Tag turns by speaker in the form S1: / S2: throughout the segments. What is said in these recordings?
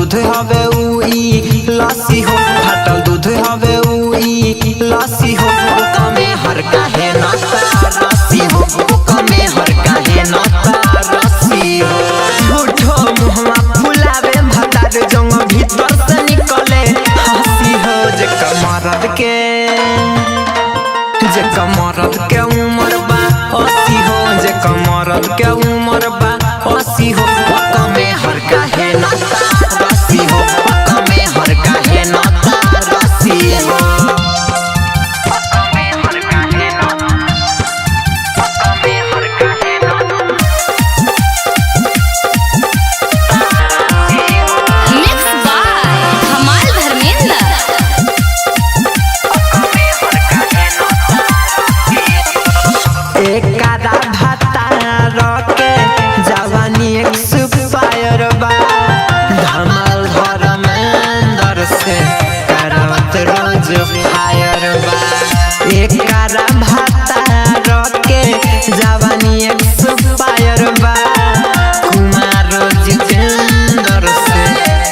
S1: दूध हवे उई लस्सी हो, फाटल दूध हवे उई लस्सी हो, कमे हर काहे नता रस्सी हो, कमे हर काहे नता रस्सी हो। झूठो मुहमा फुलावे भतार जंग भीतर से निकले हंसी हो। जे कमरद के उमर बा 80 हो, जे कमरद के उमर बा 80 हो, कमे हर काहे नता रस्सी हो, कमे हर काहे नता रस्सी हो। एकादा भतार के जवानी एक्सपायर बा, धमाल धर्मेंद्र से करवत रोज फायर बा। एकादा भतार के जवानी एक्सपायर बा, कुमार जितेंद्र से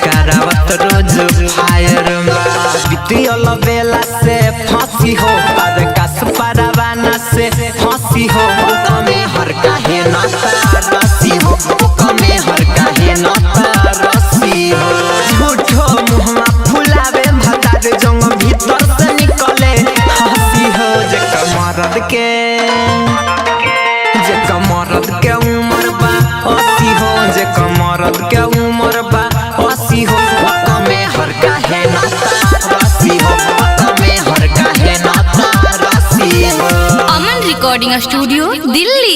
S1: करवत रोज फायर बा। बीतियल बेला से फांसी हो, पर कस परवाना से फांसी हो, कमे हर काहे नता रस्सी हो, कमे हर काहे नता रस्सी हो। झूठो मुहमा फुलावे भतार जंग भीतर से निकले हंसी हो। जे कमरद के उमर बा 80 हो, जे कमरद के उमर बा 80 हो, कमे हर काहे नता रस्सी हो, कमे हर काहे नता रस्सी हो।
S2: अमन रिकॉर्डिंग स्टूडियो दिल्ली।